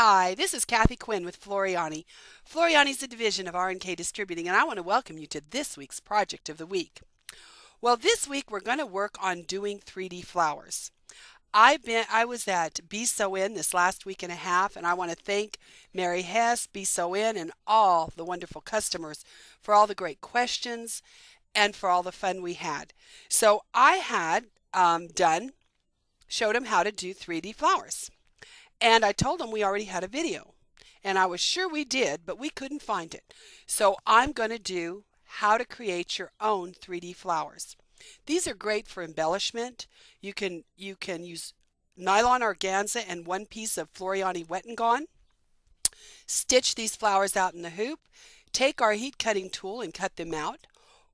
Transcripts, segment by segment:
Hi, this is Kathi Quinn with Floriani. Floriani is a division of R&K Distributing, and I want to welcome you to this week's project of the week. Well, this week we're going to work on doing 3D flowers. I was at Be So In this last week and a half, and I want to thank Mary Hess, Be So In, and all the wonderful customers for all the great questions and for all the fun we had. So I had showed them how to do 3D flowers. And I told them we already had a video. And I was sure we did, but we couldn't find it. So I'm going to do how to create your own 3D flowers. These are great for embellishment. You can use nylon organza and one piece of Floriani Wet and Gone. Stitch these flowers out in the hoop. Take our heat cutting tool and cut them out.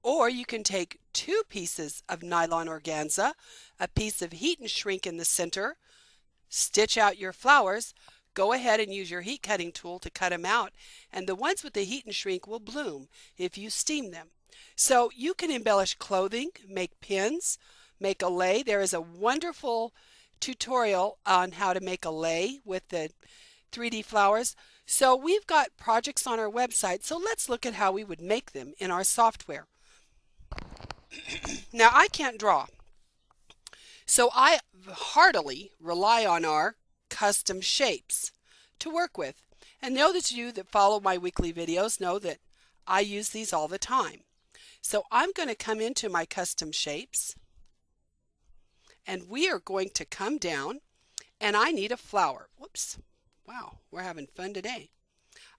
Or you can take two pieces of nylon organza, a piece of heat and shrink in the center, stitch out your flowers. Go ahead and use your heat cutting tool to cut them out, and the ones with the heat and shrink will bloom if you steam them. So you can embellish clothing, make pins, make a lei. There is a wonderful tutorial on how to make a lei with the 3D flowers. So we've got projects on our website, so let's look at how we would make them in our software. Now I can't draw, so I heartily rely on our custom shapes to work with. And those of you that follow my weekly videos know that I use these all the time. So I'm going to come into my custom shapes, and we are going to come down, and I need a flower. Whoops. Wow, we're having fun today.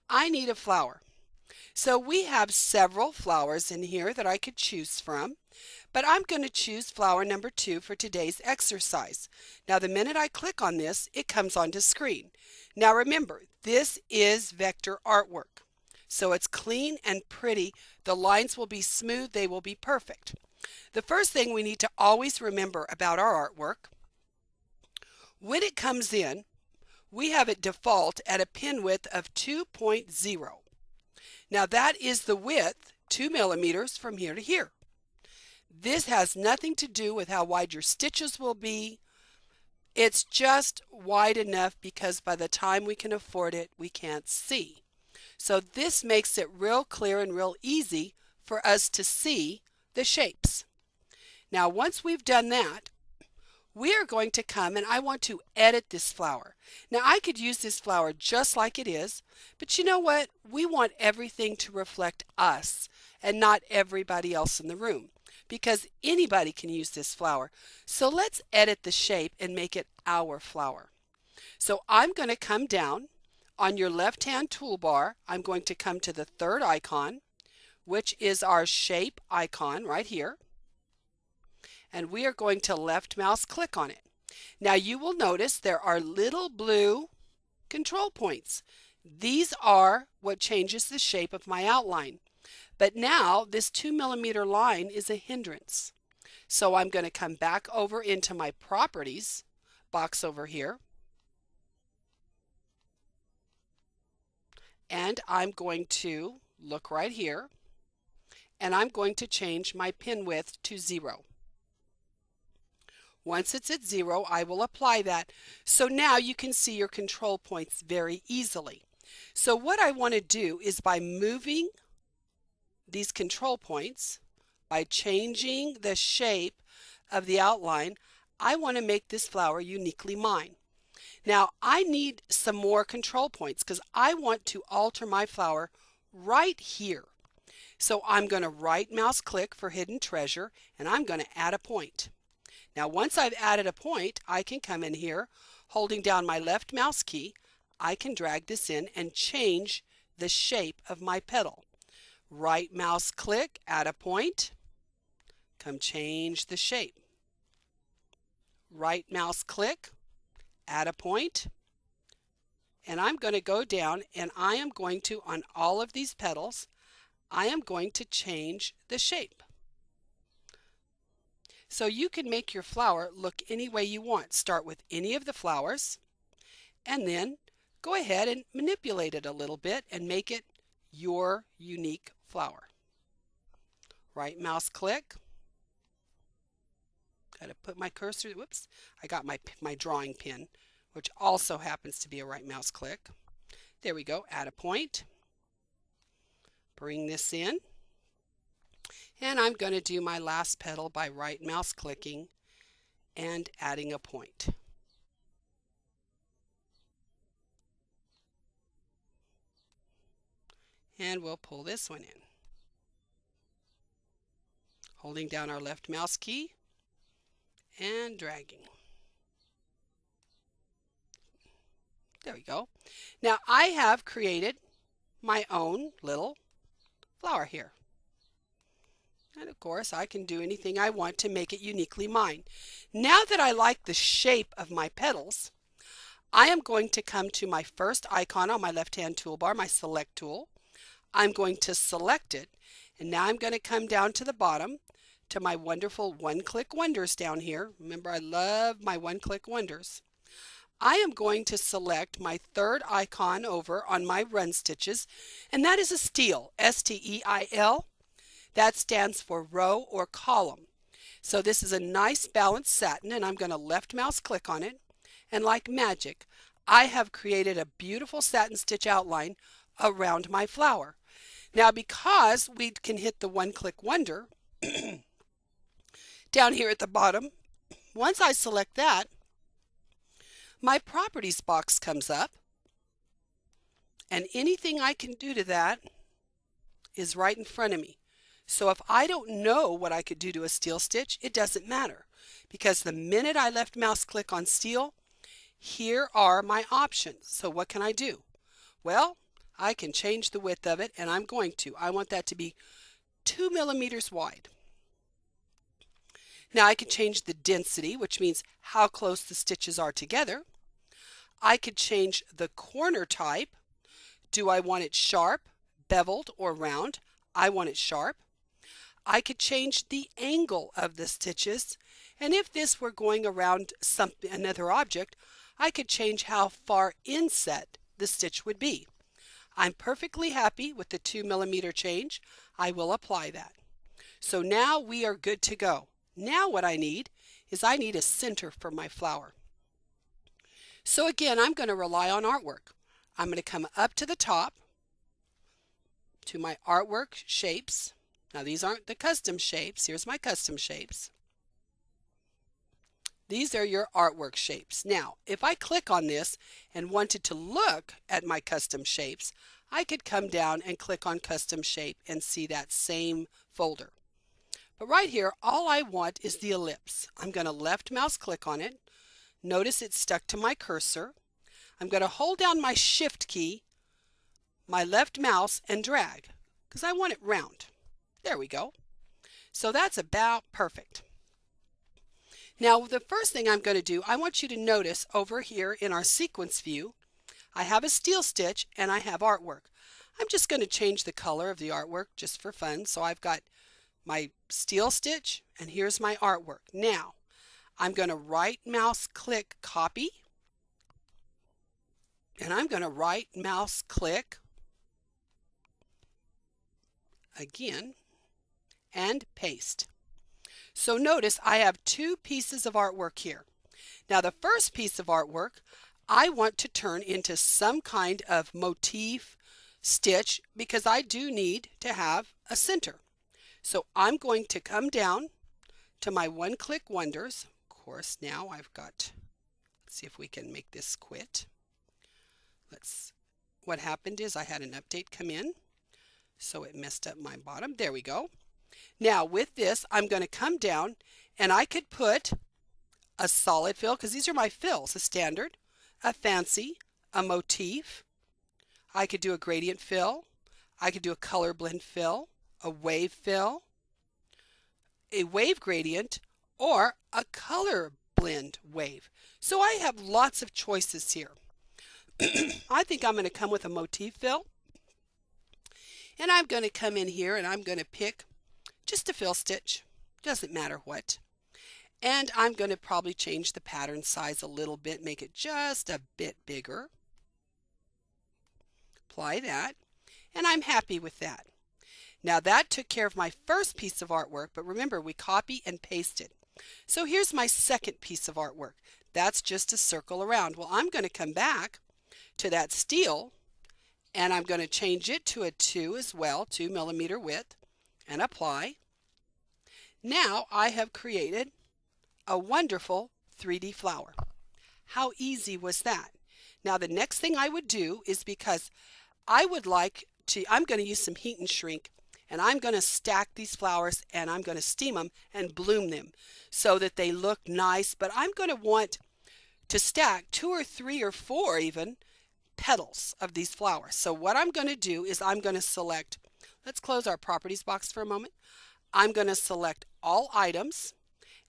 I need a flower. So we have several flowers in here that I could choose from, but I'm going to choose flower number 2 for today's exercise. Now the minute I click on this, it comes onto screen. Now remember, this is vector artwork, so it's clean and pretty. The lines will be smooth, they will be perfect. The first thing we need to always remember about our artwork, when it comes in, we have it default at a pin width of 2.0. Now that is the width, 2 millimeters from here to here. This has nothing to do with how wide your stitches will be. It's just wide enough because by the time we can afford it, we can't see. So this makes it real clear and real easy for us to see the shapes. Now once we've done that, we are going to come and I want to edit this flower. Now I could use this flower just like it is, but you know what? We want everything to reflect us and not everybody else in the room, because anybody can use this flower. So let's edit the shape and make it our flower. So I'm going to come down on your left-hand toolbar. I'm going to come to the third icon, which is our shape icon right here. And we are going to left mouse click on it. Now you will notice there are little blue control points. These are what changes the shape of my outline. But now this 2 millimeter line is a hindrance. So I'm going to come back over into my properties box over here. And I'm going to look right here. And I'm going to change my pin width to 0. Once it's at 0, I will apply that. So now you can see your control points very easily. So what I want to do is by moving these control points, by changing the shape of the outline, I want to make this flower uniquely mine. Now I need some more control points because I want to alter my flower right here. So I'm going to right mouse click for hidden treasure, and I'm going to add a point. Now once I've added a point, I can come in here, holding down my left mouse key, I can drag this in and change the shape of my petal. Right mouse click, add a point, come change the shape. Right mouse click, add a point, and I'm going to go down and I am going to, on all of these petals, I am going to change the shape. So you can make your flower look any way you want. Start with any of the flowers and then go ahead and manipulate it a little bit and make it your unique flower. Right mouse click. Got to put my cursor, whoops, I got my drawing pin. which also happens to be a right mouse click. There we go, add a point. Bring this in. And I'm going to do my last petal by right mouse clicking and adding a point. And we'll pull this one in. Holding down our left mouse key and dragging. There we go. Now I have created my own little flower here. And of course I can do anything I want to make it uniquely mine. Now that I like the shape of my petals, I am going to come to my first icon on my left-hand toolbar, my select tool. I'm going to select it, and now I'm going to come down to the bottom to my wonderful one-click wonders down here. Remember, I love my one-click wonders. I am going to select my third icon over on my run stitches, and that is a steal, S-T-E-I-L. That stands for row or column. So this is a nice balanced satin, and I'm going to left mouse click on it, and like magic, I have created a beautiful satin stitch outline around my flower. Now because we can hit the one-click wonder down here at the bottom, once I select that, my properties box comes up, and anything I can do to that is right in front of me. So if I don't know what I could do to a steel stitch, it doesn't matter, because the minute I left mouse click on steel, here are my options. So what can I do? Well, I can change the width of it, and I'm going to. I want that to be 2 millimeters wide. Now I can change the density, which means how close the stitches are together. I could change the corner type. Do I want it sharp, beveled, or round? I want it sharp. I could change the angle of the stitches, and if this were going around another object, I could change how far inset the stitch would be. I'm perfectly happy with the 2 millimeter change. I will apply that. So now we are good to go. Now what I need is I need a center for my flower. So again, I'm going to rely on artwork. I'm going to come up to the top to my artwork shapes. Now these aren't the custom shapes. Here's my custom shapes. These are your artwork shapes. Now, if I click on this and wanted to look at my custom shapes, I could come down and click on custom shape and see that same folder. But right here, all I want is the ellipse. I'm going to left mouse click on it. Notice it's stuck to my cursor. I'm going to hold down my shift key, my left mouse, and drag because I want it round. There we go. So that's about perfect. Now the first thing I'm going to do, I want you to notice over here in our sequence view, I have a steel stitch and I have artwork. I'm just going to change the color of the artwork just for fun. So I've got my steel stitch and here's my artwork. Now I'm going to right mouse click copy, and I'm going to right mouse click again and paste. So notice I have two pieces of artwork here. Now the first piece of artwork I want to turn into some kind of motif stitch because I do need to have a center. So I'm going to come down to my one-click wonders. Of course, now I've got, let's see if we can make this quit. What happened is I had an update come in, so it messed up my bottom. There we go. Now with this, I'm going to come down and I could put a solid fill, because these are my fills, a standard, a fancy, a motif. I could do a gradient fill. I could do a color blend fill, a wave fill, a wave gradient, or a color blend wave. So I have lots of choices here. I think I'm going to come with a motif fill. And I'm going to come in here and I'm going to pick just a fill stitch. Doesn't matter what. And I'm going to probably change the pattern size a little bit, make it just a bit bigger. Apply that. And I'm happy with that. Now that took care of my first piece of artwork, but remember we copy and pasted. So here's my second piece of artwork. That's just a circle around. Well, I'm going to come back to that steel, and I'm going to change it to a 2 as well, 2 millimeter width, and apply. Now I have created a wonderful 3D flower. How easy was that? Now the next thing I would do is, because I would like to, I'm going to use some heat and shrink, and I'm going to stack these flowers, and I'm going to steam them and bloom them so that they look nice. But I'm going to want to stack 2 or 3 or 4 even petals of these flowers. So what I'm going to do is I'm going to select, let's close our properties box for a moment. I'm going to select all items,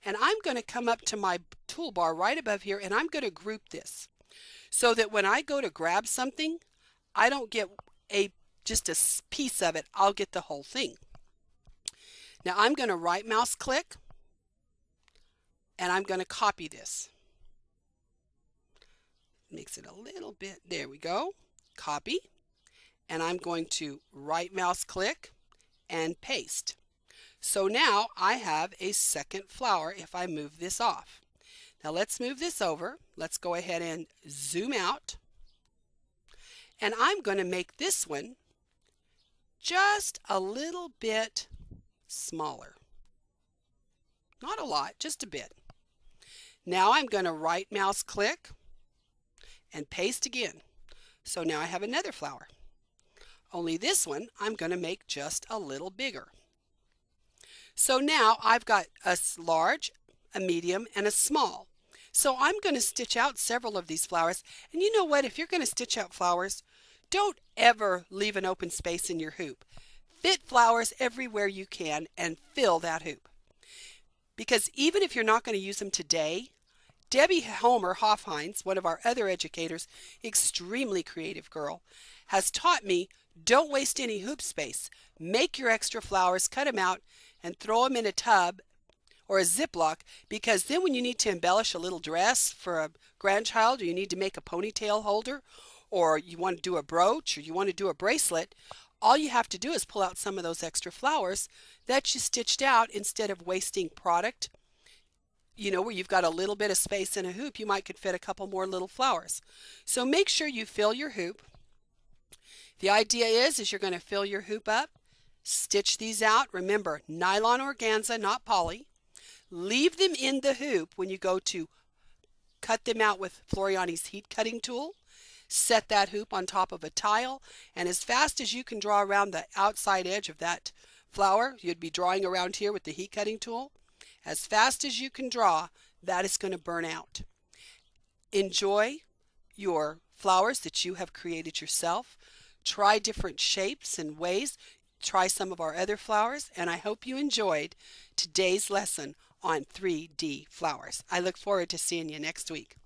and I'm going to come up to my toolbar right above here, and I'm going to group this so that when I go to grab something, I don't get just a piece of it, I'll get the whole thing. Now I'm going to right mouse click, and I'm going to copy this. Mix it a little bit, there we go, copy, and I'm going to right mouse click and paste. So now I have a second flower if I move this off. Now let's move this over. Let's go ahead and zoom out. And I'm going to make this one just a little bit smaller. Not a lot, just a bit. Now I'm going to right mouse click and paste again. So now I have another flower. Only this one I'm going to make just a little bigger. So now I've got a large, a medium, and a small. So I'm going to stitch out several of these flowers. And you know what? If you're going to stitch out flowers, don't ever leave an open space in your hoop. Fit flowers everywhere you can and fill that hoop. Because even if you're not going to use them today, Debbie Homer Hoffhines, one of our other educators, extremely creative girl, has taught me, don't waste any hoop space. Make your extra flowers, cut them out, and throw them in a tub or a Ziploc, because then when you need to embellish a little dress for a grandchild, or you need to make a ponytail holder, or you want to do a brooch, or you want to do a bracelet, all you have to do is pull out some of those extra flowers that you stitched out instead of wasting product. You know, where you've got a little bit of space in a hoop, you might could fit a couple more little flowers. So make sure you fill your hoop. The idea is you're going to fill your hoop up, stitch these out. Remember, nylon organza, not poly. Leave them in the hoop when you go to cut them out with Floriani's heat cutting tool. Set that hoop on top of a tile, and as fast as you can draw around the outside edge of that flower, you'd be drawing around here with the heat cutting tool. As fast as you can draw, that is going to burn out. Enjoy your flowers that you have created yourself. Try different shapes and ways. Try some of our other flowers, and I hope you enjoyed today's lesson on 3D flowers. I look forward to seeing you next week.